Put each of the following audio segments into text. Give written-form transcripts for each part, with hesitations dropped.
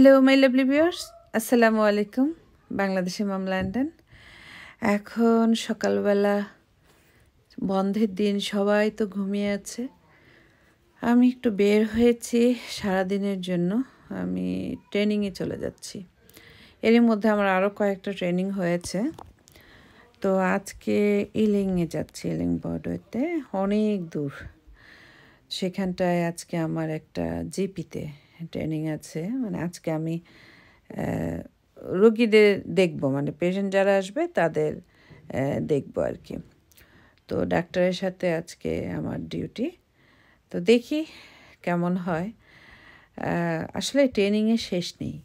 Hello my lovely viewers, আসসালামু আলাইকুম। বাংলাদেশে মাম লন্ডন। এখন সকালবেলা, বন্ধের দিন, সবাই তো ঘুমিয়ে আছে। আমি একটু বের হয়েছি সারাদিনের জন্য। আমি ট্রেনিংয়ে চলে যাচ্ছি। এরই মধ্যে আমার আরও কয়েকটা ট্রেনিং হয়েছে। তো আজকে ইলিংয়ে যাচ্ছি, ইলিং বর্ডওয়েতে, অনেক দূর। সেখানটায় আজকে আমার একটা জিপিতে ট্রেনিং আছে। মানে আজকে আমি রোগীদের দেখব, মানে পেশেন্ট যারা আসবে তাদের দেখব আর কি। তো ডাক্তারের সাথে আজকে আমার ডিউটি। তো দেখি কেমন হয়। আসলে ট্রেনিংয়ের শেষ নেই।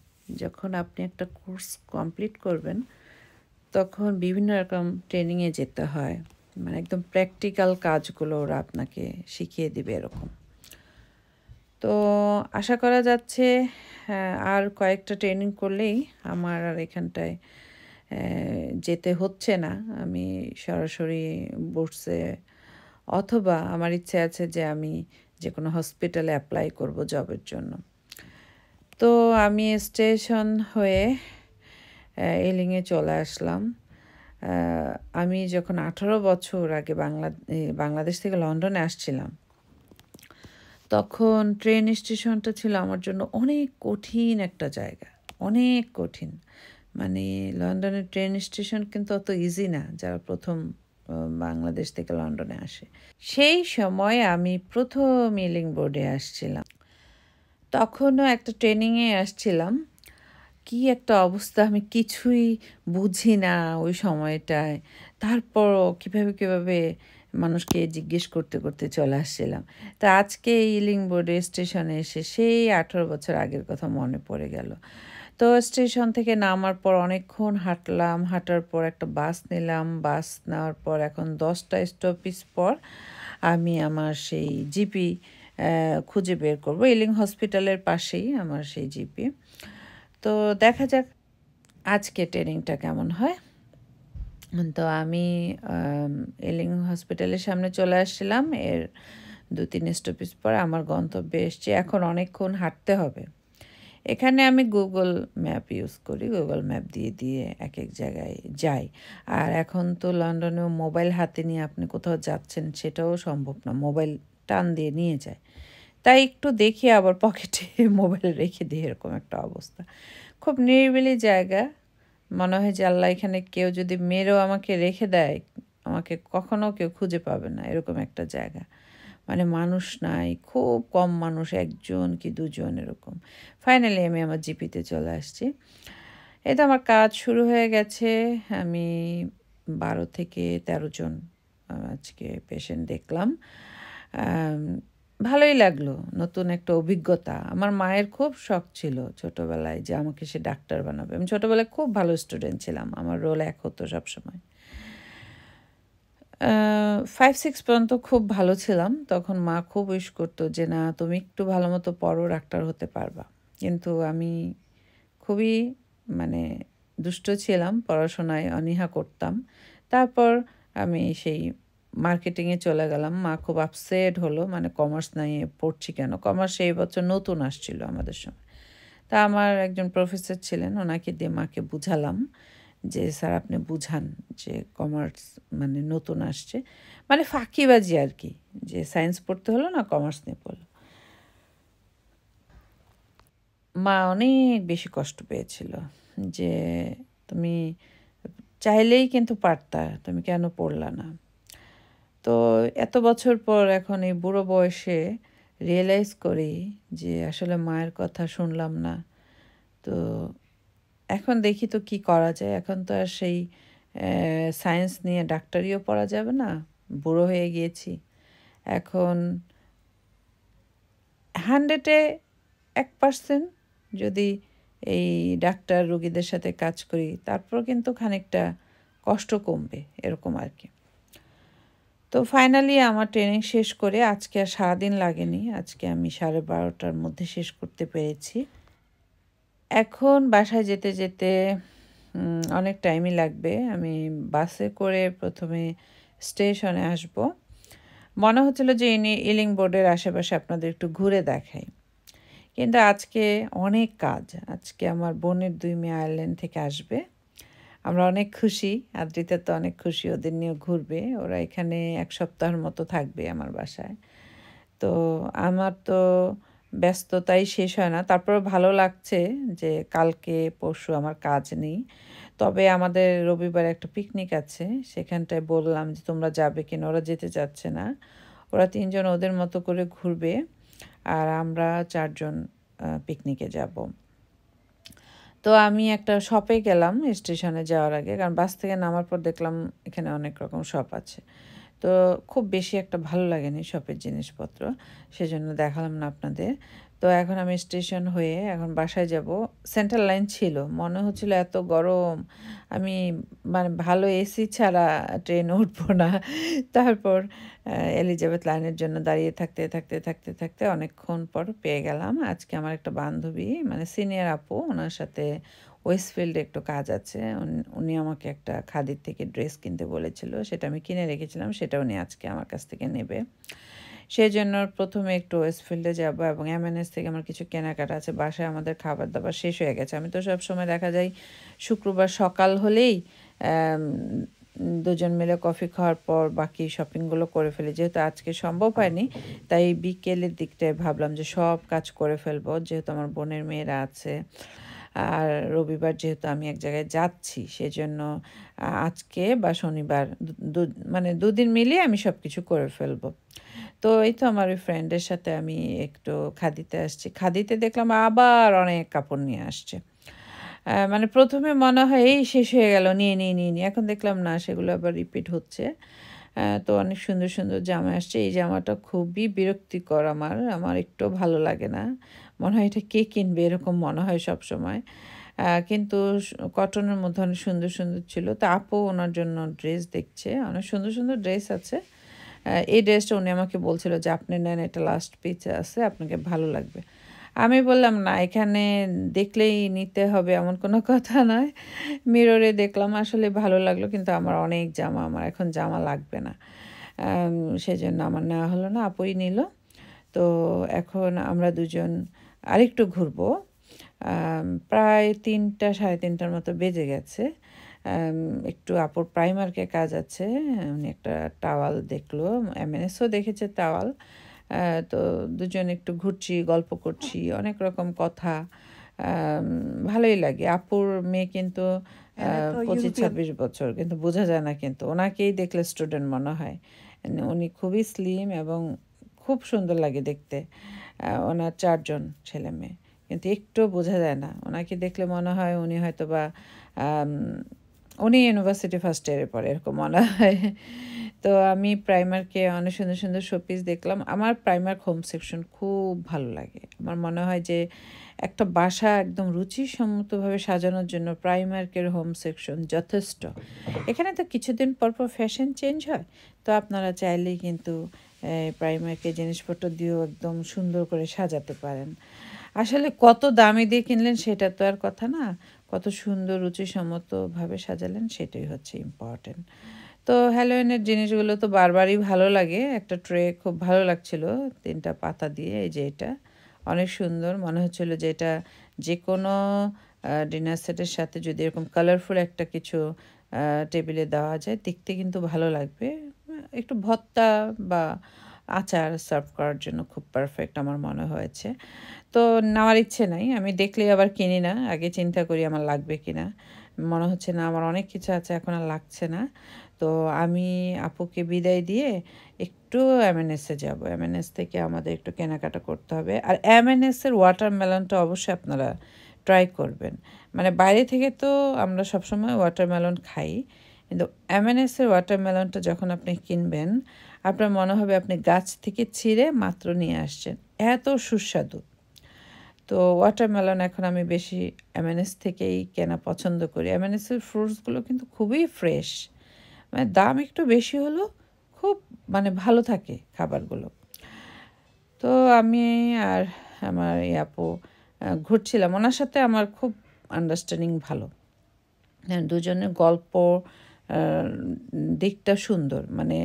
যখন আপনি একটা কোর্স কমপ্লিট করবেন তখন বিভিন্ন রকম ট্রেনিংয়ে যেতে হয়। মানে একদম প্র্যাকটিক্যাল কাজগুলো ওরা আপনাকে শিখিয়ে দিবে এরকম। তো আশা করা যাচ্ছে আর কয়েকটা ট্রেনিং করলেই আমার আর এখানটায় যেতে হচ্ছে না। আমি সরাসরি বসে, অথবা আমার ইচ্ছে আছে যে আমি যে কোনো হসপিটালে অ্যাপ্লাই করব জবের জন্য। তো আমি স্টেশন হয়ে ইলিংয়ে চলে আসলাম। আমি যখন 18 বছর আগে বাংলাদেশ থেকে লন্ডনে আসছিলাম, তখন ট্রেন স্টেশনটা ছিল আমার জন্য অনেক কঠিন একটা জায়গা, অনেক কঠিন। মানে লন্ডনের ট্রেন স্টেশন কিন্তু অত ইজি না যারা প্রথম বাংলাদেশ থেকে লন্ডনে আসে। সেই সময় আমি প্রথম ইলিং বোর্ডে আসছিলাম, তখনও একটা ট্রেনিংয়ে আসছিলাম। কি একটা অবস্থা, আমি কিছুই বুঝি না ওই সময়টায়। তারপরও কিভাবে মানুষকে জিজ্ঞেস করতে করতে চলে আসছিলাম। তা আজকে ইলিং বোর্ডে স্টেশনে এসে সেই 18 বছর আগের কথা মনে পড়ে গেল। তো স্টেশন থেকে নামার পর অনেকক্ষণ হাঁটলাম। হাঁটার পর একটা বাস নিলাম। বাস নেওয়ার পর এখন 10টা স্টপেজ পর আমি আমার সেই জিপি খুঁজে বের করব। ইলিং হসপিটালের পাশেই আমার সেই জিপি। তো দেখা যাক আজকে ট্রেনিংটা কেমন হয়। তো আমি ইলিং হসপিটালের সামনে চলে আসছিলাম। এর 2-3 স্টপেজ পর আমার গন্তব্যে এসছি। এখন অনেকক্ষণ হাঁটতে হবে। এখানে আমি গুগল ম্যাপ ইউজ করি। গুগল ম্যাপ দিয়ে এক এক জায়গায় যাই। আর এখন তো লন্ডনেও মোবাইল হাতে নিয়ে আপনি কোথাও যাচ্ছেন সেটাও সম্ভব না, মোবাইল টান দিয়ে নিয়ে যায়। তাই একটু দেখি আবার পকেটে মোবাইল রেখে দিই, এরকম একটা অবস্থা। খুব নিরিবিলি জায়গা। মনে হয় যে আল্লাহ এখানে কেউ যদি মেরেও আমাকে রেখে দেয়, আমাকে কখনো কেউ খুঁজে পাবে না, এরকম একটা জায়গা। মানে মানুষ নাই, খুব কম মানুষ, 1জন কি 2জন এরকম। ফাইনালি আমি আমার জিপিতে চলে আসছি। এই তো আমার কাজ শুরু হয়ে গেছে। আমি 12 থেকে 13 জন আজকে পেশেন্ট দেখলাম। ভালোই লাগলো, নতুন একটা অভিজ্ঞতা। আমার মায়ের খুব শখ ছিল ছোটোবেলায় যে আমাকে সে ডাক্তার বানাবে। আমি ছোটোবেলায় খুব ভালো স্টুডেন্ট ছিলাম, আমার রোল 1 হতো সবসময়। 5-6 পর্যন্ত খুব ভালো ছিলাম। তখন মা খুব উইশ করতো যে না, তুমি একটু ভালো মতো পড়ো, ডাক্তার হতে পারবা। কিন্তু আমি খুবই মানে দুষ্ট ছিলাম, পড়াশোনায় অনীহা করতাম। তারপর আমি সেই মার্কেটিংয়ে চলে গেলাম। মা খুব আপসেট হলো, মানে কমার্স নিয়ে পড়ছি কেন। কমার্স সেই বছর নতুন আসছিল আমাদের সময়। তা আমার একজন প্রফেসর ছিলেন, ওনাকে দিয়ে মাকে বুঝালাম যে স্যার আপনি বুঝান যে কমার্স মানে নতুন আসছে, মানে ফাঁকিবাজি আর কি, যে সায়েন্স পড়তে হলো না, কমার্স নিয়ে পড়লো। মা অনেক বেশি কষ্ট পেয়েছিল যে তুমি চাইলেই কিন্তু পারতা, তুমি কেন পড়লা না। তো এত বছর পর এখন এই বুড়ো বয়সে রিয়েলাইজ করি যে আসলে মায়ের কথা শুনলাম না। তো এখন দেখি তো কি করা যায়। এখন তো আর সেই সায়েন্স নিয়ে ডাক্তারিও পড়া যাবে না, বুড়ো হয়ে গিয়েছি। এখন 100-এ 1% যদি এই ডাক্তার রোগীদের সাথে কাজ করি, তারপর কিন্তু খানিকটা কষ্ট কমবে, এরকম আর কি। তো ফাইনালি আমার ট্রেনিং শেষ করে আজকে আর সারাদিন লাগেনি। আজকে আমি 12:30টার মধ্যে শেষ করতে পেরেছি। এখন বাসায় যেতে যেতে অনেক টাইমই লাগবে। আমি বাসে করে প্রথমে স্টেশনে আসব। মনে হচ্ছিল যে ইলিং বোর্ডের আশেপাশে আপনাদের একটু ঘুরে দেখাই, কিন্তু আজকে অনেক কাজ। আজকে আমার বোনের 2 মেয়ে আয়ারল্যান্ড থেকে আসবে। আমরা অনেক খুশি। আদ্রিতা তো অনেক খুশি, ওদের নিয়ে ঘুরবে। ওরা এখানে 1 সপ্তাহের মতো থাকবে আমার বাসায়। তো আমার তো ব্যস্ততাই শেষ হয় না। তারপরেও ভালো লাগছে যে কালকে পরশু আমার কাজ নেই। তবে আমাদের রবিবারে একটা পিকনিক আছে। সেখানটায় বললাম যে তোমরা যাবে কিনা? ওরা যেতে চাচ্ছে না। ওরা 3 জন ওদের মতো করে ঘুরবে। আর আমরা 4 জন পিকনিকে যাব। তো আমি একটা শপে গেলাম স্টেশনে যাওয়ার আগে। কারণ বাস থেকে নামার পর দেখলাম এখানে অনেক রকম শপ আছে। তো খুব বেশি একটা ভালো লাগেনি শপের জিনিসপত্র। সেজন্য দেখালাম না আপনাদের। তো এখন আমি স্টেশন হয়ে এখন বাসায় যাব। সেন্ট্রাল লাইন ছিল। মনে হচ্ছিল এত গরম। আমি মানে ভালো এসি ছাড়া ট্রেনে উঠবো না। তারপর এলিজাবেথ লাইনের জন্য দাঁড়িয়ে থাকতে অনেকক্ষণ পর পেয়ে গেলাম। আজকে আমার একটা বান্ধবী মানে সিনিয়র আপু, ওনার সাথে ওয়েস্টফিল্ডে একটু কাজ আছে। উনি আমাকে একটা খাদির থেকে ড্রেস কিনতে বলেছিল, সেটা আমি কিনে রেখেছিলাম, সেটা উনি আজকে আমার কাছ থেকে নেবে। সেই জন্য প্রথমে একটু ওয়েস্টফিল্ডে যাব এবং এমএনএস থেকে আমার কিছু কেনাকাটা আছে। বাসায় আমাদের খাবার দাবার শেষ হয়ে গেছে। আমি তো সবসময় দেখা যায় শুক্রবার সকাল হলেই দুজন মিলে কফি খাওয়ার পর বাকি শপিংগুলো করে ফেলি। যেহেতু আজকে সম্ভব হয়নি, তাই বিকেলের দিকটায় ভাবলাম যে সব কাজ করে ফেলবো, যেহেতু আমার বোনের মেয়েরা আছে। আর রবিবার যেহেতু আমি এক জায়গায় যাচ্ছি, সেজন্য আজকে বা শনিবার মানে 2 দিন মিলিয়ে আমি সব কিছু করে ফেলবো। তো এই তো আমার ওই ফ্রেন্ডের সাথে আমি একটু খাদিতে আসছি। খাদিতে দেখলাম আবার অনেক কাপড় নিয়ে আসছে। মানে প্রথমে মনে হয় এই শেষ হয়ে গেল, নিয়ে। এখন দেখলাম না, সেগুলো আবার রিপিট হচ্ছে। তো অনেক সুন্দর জামা আসছে। এই জামাটা খুবই বিরক্তিকর আমার একটুও ভালো লাগে না। মনে হয় এটা কে কিনবে এরকম মনে হয় সবসময়। কিন্তু কটনের মধ্যে অনেক সুন্দর ছিল। তো আপু ওনার জন্য ড্রেস দেখছে। অনেক সুন্দর ড্রেস আছে। এই ড্রেসটা উনি আমাকে বলছিল যে আপনি নেন, এটা লাস্ট পিস আছে, আপনাকে ভালো লাগবে। আমি বললাম না, এখানে দেখলেই নিতে হবে এমন কোনো কথা নয়। মিররে দেখলাম, আসলে ভালো লাগলো, কিন্তু আমার অনেক জামা, আমার এখন জামা লাগবে না। সেজন্য আমার নেওয়া হলো না, আপুই নিল। তো এখন আমরা দুজন আরেকটু ঘুরবো। প্রায় 3টা 3:30টার মতো বেজে গেছে। একটু আপুর প্রাইমার্কে কাজ আছে। উনি একটা টাওয়াল দেখলো, এমএনএসও দেখেছে টাওয়াল। তো দুজন একটু ঘুরছি, গল্প করছি, অনেক রকম কথা। ভালোই লাগে। আপুর মেয়ে কিন্তু 25-26 বছর, কিন্তু বোঝা যায় না, কিন্তু ওনাকেই দেখলে স্টুডেন্ট মনে হয়। উনি খুবই স্লিম এবং খুব সুন্দর লাগে দেখতে। ওনার 4 জন ছেলে মেয়ে, কিন্তু একটু বোঝা যায় না। ওনাকে দেখলে মনে হয় উনি হয়তো বা উনি ইউনিভার্সিটি ফার্স্ট ইয়ারে পড়ে, এরকম মনে হয়। তো আমি প্রাইমারকে অনেক সুন্দর শোপিস দেখলাম। আমার প্রাইমার্ক হোম সেকশন খুব ভালো লাগে। আমার মনে হয় যে একটা বাসা একদম রুচিসম্মতভাবে সাজানোর জন্য প্রাইমার্কের হোম সেকশন যথেষ্ট। এখানে তো কিছুদিন পর ফ্যাশন চেঞ্জ হয়। তো আপনারা চাইলেই কিন্তু প্রাইমার্কের জিনিসপত্র দিয়েও একদম সুন্দর করে সাজাতে পারেন। আসলে কত দামি দিয়ে কিনলেন সেটা তো আর কথা না, কত সুন্দর রুচিসম্মতভাবে সাজালেন সেটাই হচ্ছে ইম্পর্টেন্ট। তো হ্যালোইনের জিনিসগুলো তো বারবারই ভালো লাগে। একটা ট্রে খুব ভালো লাগছিল 3টা পাতা দিয়ে। এই যে এটা অনেক সুন্দর মনে হচ্ছিল যে এটা যে কোনো ডিনার সেটের সাথে যদি এরকম কালারফুল একটা কিছু টেবিলে দেওয়া যায়, দেখতে কিন্তু ভালো লাগবে। একটু ভর্তা বা আচার সার্ভ করার জন্য খুব পারফেক্ট আমার মনে হয়েছে। তো নেওয়ার ইচ্ছে নাই, আমি দেখলেই আবার কিনি না, আগে চিন্তা করি আমার লাগবে কিনা। মনে হচ্ছে না, আমার অনেক কিছু আছে, এখন আর লাগছে না। তো আমি আপুকে বিদায় দিয়ে একটু এমএনএসে যাব। এমএনএস থেকে আমাদের একটু কেনাকাটা করতে হবে। আর এমএনএসের ওয়াটারমেলনটা অবশ্যই আপনারা ট্রাই করবেন। মানে বাইরে থেকে তো আমরা সবসময় ওয়াটারমেলন খাই, কিন্তু এমএনএসের ওয়াটারমেলনটা যখন আপনি কিনবেন, আপনার মনে হবে আপনি গাছ থেকে ছিঁড়ে মাত্র নিয়ে আসছেন, এত সুস্বাদু। তো ওয়াটারমেলন এখন আমি বেশি এমএনএস থেকেই কেনা পছন্দ করি। এমএনএসের ফ্রুটসগুলো কিন্তু খুবই ফ্রেশ। মানে দাম একটু বেশি হলেও খুব মানে ভালো থাকে খাবারগুলো। তো আমি আর আমার এই আপু ঘুরছিলাম। ওনার সাথে আমার খুব আন্ডারস্ট্যান্ডিং ভালো। দুজনের গল্প দিকটা সুন্দর, মানে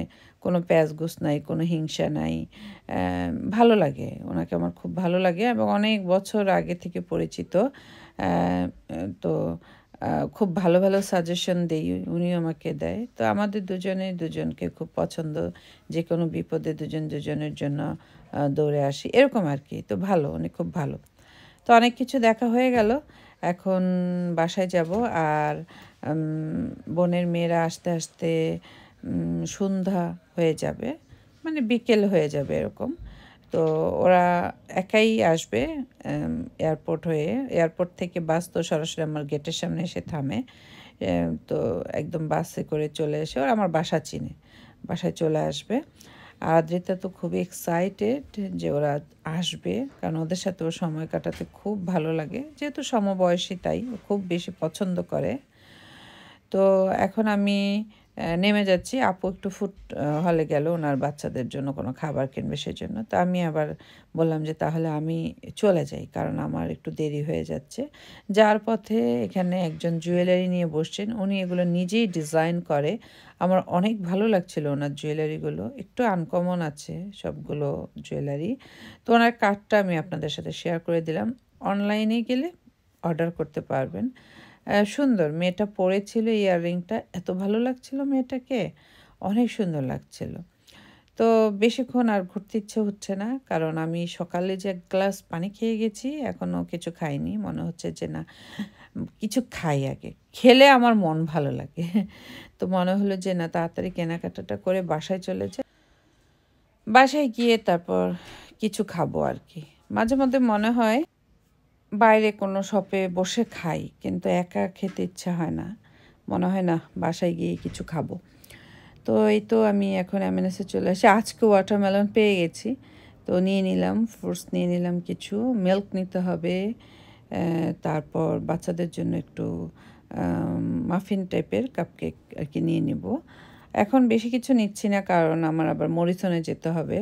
কোনো প্যাঁচগোছ নাই, কোনো হিংসা নাই, ভালো লাগে ওনাকে, আমার খুব ভালো লাগে এবং অনেক বছর আগে থেকে পরিচিত। তো খুব ভালো ভালো সাজেশন দেই, উনিও আমাকে দেয়। তো আমাদের দুজনকে খুব পছন্দ, যে কোনো বিপদে দুজন দুজনের জন্য দৌড়ে আসি, এরকম আর কি। তো ভালো, উনি খুব ভালো। তো অনেক কিছু দেখা হয়ে গেল, এখন বাসায় যাব। আর বোনের মেয়েরা আসতে আসতে সন্ধ্যা হয়ে যাবে, মানে বিকেল হয়ে যাবে এরকম। তো ওরা একাই আসবে এয়ারপোর্ট থেকে বাস তো সরাসরি আমার গেটের সামনে এসে থামে। তো একদম বাসে করে চলে এসে ওরা আমার বাসা চিনে, বাসায় চলে আসবে। আর আদ্রিতা তো খুবই এক্সাইটেড যে ওরা আসবে, কারণ ওদের সাথে ও সময় কাটাতে খুব ভালো লাগে, যেহেতু সমবয়সী তাই ও খুব বেশি পছন্দ করে। তো এখন আমি নেমে যাচ্ছি। আপু একটু ফুড হলে গেল ওনার বাচ্চাদের জন্য কোনো খাবার কিনবে সেজন্য। তো আমি আবার বললাম যে তাহলে আমি চলে যাই, কারণ আমার একটু দেরি হয়ে যাচ্ছে। যাওয়ার পথে এখানে একজন জুয়েলারি নিয়ে বসছেন, উনি এগুলো নিজেই ডিজাইন করে। আমার অনেক ভালো লাগছিল ওনার জুয়েলারিগুলো, একটু আনকমন আছে সবগুলো জুয়েলারি। তো ওনার কার্ডটা আমি আপনাদের সাথে শেয়ার করে দিলাম, অনলাইনে গেলে অর্ডার করতে পারবেন। সুন্দর, মেয়েটা পরেছিল ইয়াররিংটা, এত ভালো লাগছিল মেয়েটাকে, অনেক সুন্দর লাগছিল। তো বেশিক্ষণ আর ঘুরতে ইচ্ছে হচ্ছে না, কারণ আমি সকালে যে এক গ্লাস পানি খেয়ে গেছি, এখনও কিছু খাইনি। মনে হচ্ছে যে না, কিছু খাই আগে, খেলে আমার মন ভালো লাগে। তো মনে হলো যে না, তাড়াতাড়ি কেনাকাটাটা করে বাসায় চলে যাই, বাসায় গিয়ে তারপর কিছু খাবো আর কি। মাঝে মধ্যে মনে হয় বাইরে কোনো শপে বসে খাই, কিন্তু একা খেতে ইচ্ছা হয় না, মনে হয় না বাসায় গিয়ে কিছু খাবো। তো এই তো আমি এখন এমএনএসে চলে আসি, আজকে ওয়াটারমেলন পেয়ে গেছি, তো নিয়ে নিলাম, ফ্রুটস নিয়ে নিলাম, কিছু মিল্ক নিতে হবে। তারপর বাচ্চাদের জন্য একটু মাফিন টাইপের কাপকেক আর কি নিয়ে নিব। এখন বেশি কিছু নিচ্ছি না, কারণ আমার আবার মরিসনে যেতে হবে,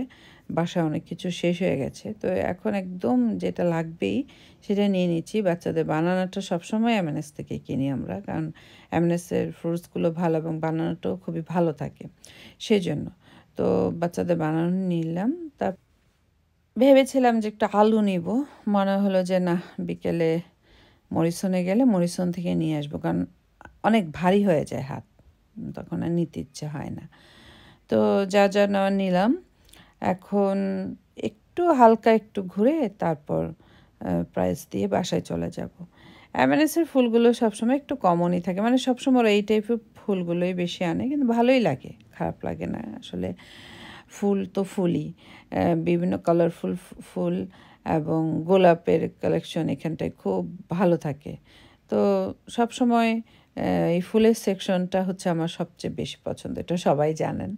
বাসায় অনেক কিছু শেষ হয়ে গেছে। তো এখন একদম যেটা লাগবেই সেটা নিয়ে নিচ্ছি। বাচ্চাদের বানানাটা সবসময় এমএনএস থেকে কিনি আমরা, কারণ এমএনএসের ফ্রুটসগুলো ভালো এবং বানানাটাও খুবই ভালো থাকে সেই জন্য। তো বাচ্চাদের বানানো নিলাম। তার ভেবেছিলাম যে একটু আলু নিব, মনে হলো যে না, বিকেলে মরিসনে গেলে মরিসন থেকে নিয়ে আসবো, কারণ অনেক ভারী হয়ে যায় হাত, তখন আর নিতে ইচ্ছে হয় না। তো যা যা নেওয়া নিলাম। এখন একটু হালকা একটু ঘুরে তারপর প্রাইস দিয়ে বাসায় চলে যাব। এমএনএসের ফুলগুলো সবসময় একটু কমনই থাকে, মানে সবসময় ওরা এই টাইপের ফুলগুলোই বেশি আনে, কিন্তু ভালোই লাগে, খারাপ লাগে না আসলে। ফুল তো ফুলই, বিভিন্ন কালারফুল ফুল এবং গোলাপের কালেকশন এখানটায় খুব ভালো থাকে। তো সবসময় এই ফুলের সেকশনটা হচ্ছে আমার সবচেয়ে বেশি পছন্দ, এটা সবাই জানেন।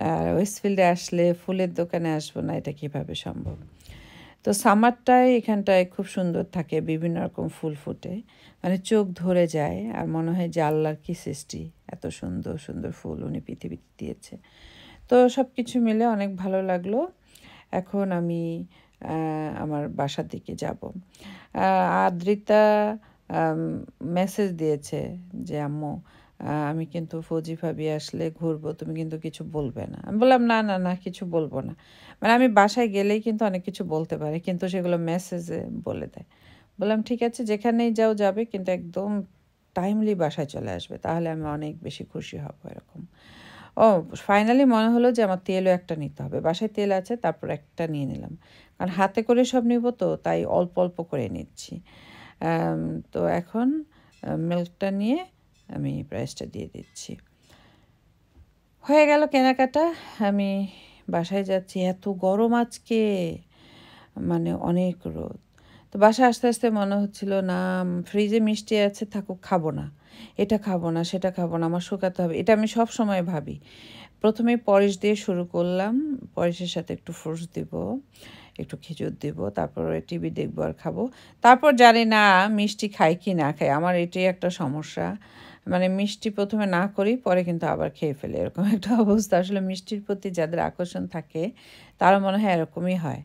আর ওয়েস্টফিল্ডে আসলে ফুলের দোকানে আসবো না, এটা কিভাবে সম্ভব। তো সামারটায় এখানটায় খুব সুন্দর থাকে, বিভিন্ন রকম ফুল ফুটে, মানে চোখ ধরে যায়, আর মনে হয় যে আল্লাহর কি সৃষ্টি, এত সুন্দর সুন্দর ফুল উনি পৃথিবীতে দিয়েছে। তো সব কিছু মিলে অনেক ভালো লাগলো। এখন আমি আমার বাসার দিকে যাব। আদ্রিতা মেসেজ দিয়েছে যে আম্মু, আমি কিন্তু ফৌজি ভাবি আসলে ঘুরবো, তুমি কিন্তু কিছু বলবে না। আমি বললাম না না না, কিছু বলবো না। মানে আমি বাসায় গেলেই কিন্তু অনেক কিছু বলতে পারি, কিন্তু সেগুলো মেসেজে বলে দেয়। বললাম ঠিক আছে, যেখানেই যাও যাবে, কিন্তু একদম টাইমলি বাসায় চলে আসবে, তাহলে আমি অনেক বেশি খুশি হব এরকম। ও, ফাইনালি মনে হলো যে আমার তেলও একটা নিতে হবে, বাসায় তেল আছে, তারপর একটা নিয়ে নিলাম, কারণ হাতে করে সব নিব, তো তাই অল্প অল্প করে নিচ্ছি। তো এখন মিল্কটা নিয়ে আমি প্রাইসটা দিয়ে দিচ্ছি। হয়ে গেল কেনাকাটা, আমি বাসায় যাচ্ছি। এত গরম আজকে, মানে অনেক রোদ। তো বাসায় আস্তে আস্তে মনে হচ্ছিল না, ফ্রিজে মিষ্টি আছে, থাকুক, খাবো না, এটা খাবো না, সেটা খাবো না, আমার শুকাতে হবে, এটা আমি সব সময় ভাবি। প্রথমে পরিশ দিয়ে শুরু করলাম, পরিশের সাথে একটু ফ্রুটস দিব, একটু খেজুর দিব, তারপরে টিভি দেখবো আর খাবো। তারপর জানি না মিষ্টি খাই কি না খাই, আমার এটাই একটা সমস্যা, মানে মিষ্টি প্রথমে না করি, পরে কিন্তু আবার খেয়ে ফেলে, এরকম একটা অবস্থা। আসলে মিষ্টির প্রতি যাদের আকর্ষণ থাকে তারা মনে হয় এরকমই হয়।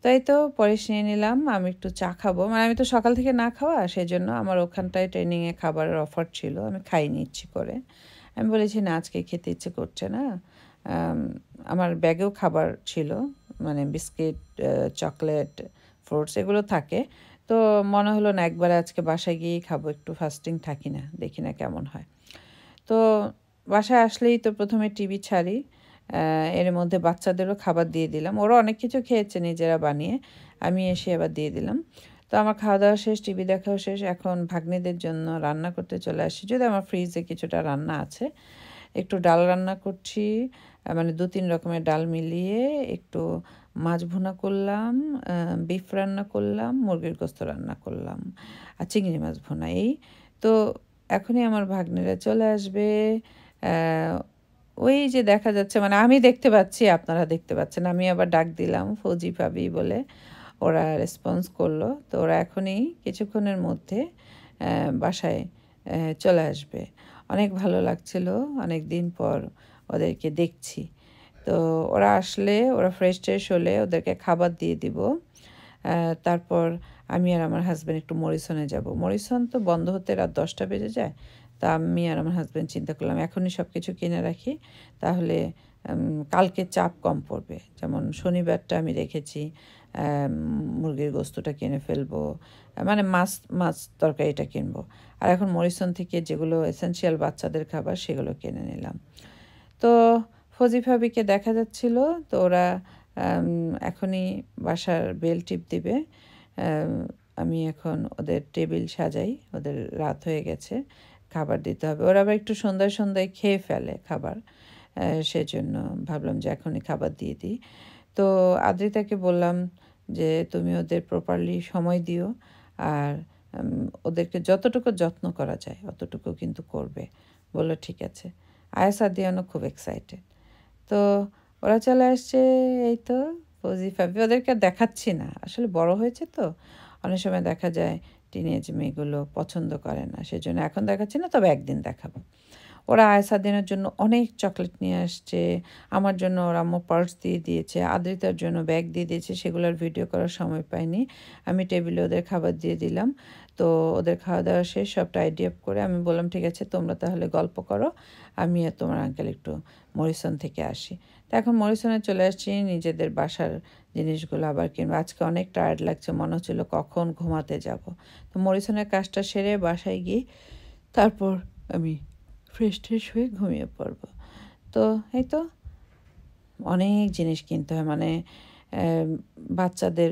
তাই তো পরে নিয়ে নিলাম, আমি একটু চা খাবো, মানে আমি তো সকাল থেকে না খাওয়া, সেই জন্য আমার ওখানটায় ট্রেনিংয়ে খাবারের অফার ছিল, আমি খাইনি ইচ্ছে করে। আমি বলেছি না আজকে খেতে ইচ্ছে করছে না। আমার ব্যাগেও খাবার ছিল, মানে বিস্কিট, চকলেট, ফ্রুটস এগুলো থাকে। তো মনে হলো না একবার আজকে বাসায় গিয়েই খাবো, একটু ফাস্টিং থাকি না, দেখি না কেমন হয়। তো বাসায় আসলেই তো প্রথমে টিভি ছাড়ি, এর মধ্যে বাচ্চাদেরও খাবার দিয়ে দিলাম। ওরা অনেক কিছু খেয়েছে নিজেরা বানিয়ে, আমি এসে আবার দিয়ে দিলাম। তো আমার খাওয়া দাওয়া শেষ, টিভি দেখাও শেষ, এখন ভাগ্নিদের জন্য রান্না করতে চলে আসি। যদি আমার ফ্রিজে কিছুটা রান্না আছে, একটু ডাল রান্না করছি, মানে 2-3 রকমের ডাল মিলিয়ে একটু মাছ ভুনা করলাম, বিফ রান্না করলাম, মুরগির গোস্ত রান্না করলাম, আর চিংড়ি মাছ ভুনা। এই তো এখনই আমার ভাগ্নিরা চলে আসবে। ওই যে দেখা যাচ্ছে, মানে আমি দেখতে পাচ্ছি, আপনারা দেখতে পাচ্ছেন। আমি আবার ডাক দিলাম ফৌজি ভাবি বলে, ওরা রেসপন্স করলো। তো ওরা এখনই কিছুক্ষণের মধ্যে বাসায় চলে আসবে। অনেক ভালো লাগছিল, অনেক দিন পর ওদেরকে দেখছি। তো ওরা আসলে, ওরা ফ্রেশ ট্রেশ হলে ওদেরকে খাবার দিয়ে দিব। তারপর আমি আর আমার হাজব্যান্ড একটু মরিসনে যাব। মরিসন তো বন্ধ হতে রাত 10টা বেজে যায়। তা আমি আর আমার হাজব্যান্ড চিন্তা করলাম এখনই সব কিছু কিনে রাখি, তাহলে কালকে চাপ কম পড়বে। যেমন শনিবারটা আমি রেখেছি মুরগির গোস্তটা কিনে ফেলবো, মানে মাছ তরকারিটা কিনবো। আর এখন মরিসন থেকে যেগুলো এসেনশিয়াল বাচ্চাদের খাবার সেগুলো কিনে নিলাম। তো ফজি ভাবিকে দেখা যাচ্ছিল, তো ওরা এখনই বাসার বেল টিপ দিবে। আমি এখন ওদের টেবিল সাজাই, ওদের রাত হয়ে গেছে, খাবার দিতে হবে। ওরা আবার একটু সন্ধ্যায় সন্ধ্যায় খেয়ে ফেলে খাবার, সেজন্য ভাবলাম যে এখনই খাবার দিয়ে দিই। তো আদ্রিতাকে বললাম যে তুমি ওদের প্রপারলি সময় দিও, আর ওদেরকে যতটুকু যত্ন করা যায় অতটুকু কিন্তু করবে। বললো ঠিক আছে। আয়াস আদিয়ানও খুব এক্সাইটেড। তো ওরা চলে আসছে, এই তো ফৌজি ভাবি। ওদেরকে দেখাচ্ছি না, আসলে বড় হয়েছে তো, অনেক সময় দেখা যায় টিনেজ মেয়েগুলো পছন্দ করে না, সেজন্য এখন দেখাচ্ছি না, তবে একদিন দেখাবো। ওরা আয়সাদিনের জন্য অনেক চকলেট নিয়ে আসছে, আমার জন্য ওরা আম্মু পার্স দিয়ে দিয়েছে, আদ্রিতার জন্য ব্যাগ দিয়ে দিয়েছে, সেগুলোর ভিডিও করার সময় পাইনি। আমি টেবিলে ওদের খাবার দিয়ে দিলাম। তো ওদের খাওয়া দাওয়া শেষ, সব টাইডি আপ করে আমি বললাম ঠিক আছে তোমরা তাহলে গল্প করো, আমি আর তোমার আঙ্কেল একটু মরিসন থেকে আসি। তো এখন মরিসনে চলে আসছি, নিজেদের বাসার জিনিসগুলো আবার কিনবো। আজকে অনেক টায়ার্ড লাগছে, মনে হচ্ছিল কখন ঘুমাতে যাব। তো মরিসনের কাজটা সেরে বাসায় গিয়ে তারপর আমি ফ্রেশ ট্রেশ হয়ে ঘুমিয়ে পড়বো। তো এই তো অনেক জিনিস কিনতে হয়, মানে বাচ্চাদের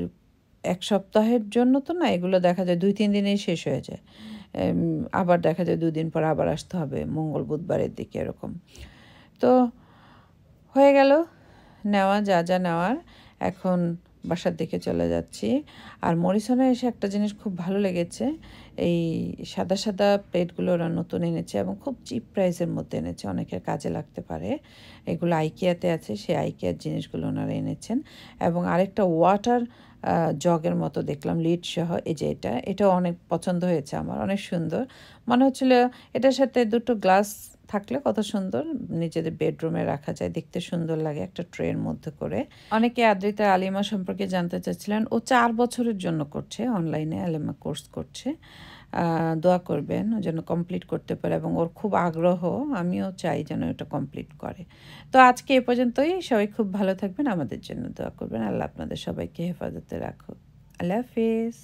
1 সপ্তাহের জন্য তো না, এগুলো দেখা যায় 2-3 দিনেই শেষ হয়ে যায়। আবার দেখা যায় 2 দিন পর আবার আসতে হবে, মঙ্গল বুধবারের দিকে এরকম। তো হয়ে গেল নেওয়া যা যা নেওয়ার, এখন বাসার দিকে চলে যাচ্ছি। আর মরিসনে এসে একটা জিনিস খুব ভালো লেগেছে, এই সাদা সাদা প্লেটগুলো ওরা নতুন এনেছে এবং খুব চিপ প্রাইসের মধ্যে এনেছে, অনেকের কাজে লাগতে পারে। এগুলো আইকিয়াতে আছে, সেই আইকিয়ার জিনিসগুলো ওনারা এনেছেন। এবং আরেকটা ওয়াটার জগের মতো দেখলাম লিড সহ, এই যে এটাও অনেক পছন্দ হয়েছে আমার, অনেক সুন্দর মনে হচ্ছিল। এটার সাথে দুটো গ্লাস থাকলে কত সুন্দর, নিজেদের বেডরুমে রাখা যায়, দেখতে সুন্দর লাগে একটা ট্রের মধ্যে করে। অনেকে আদ্রিতা আলিমা সম্পর্কে জানতে চাচ্ছিলেন। ও 4 বছরের জন্য করছে, অনলাইনে আলিমা কোর্স করছে। দোয়া করবেন ও যেন কমপ্লিট করতে পারে, এবং ওর খুব আগ্রহ, আমিও চাই যেন এটা কমপ্লিট করে। তো আজকে এ পর্যন্তই, সবাই খুব ভালো থাকবেন, আমাদের জন্য দোয়া করবেন। আল্লাহ আপনাদের সবাইকে হেফাজতে রাখুক। আল্লাহ হাফিজ।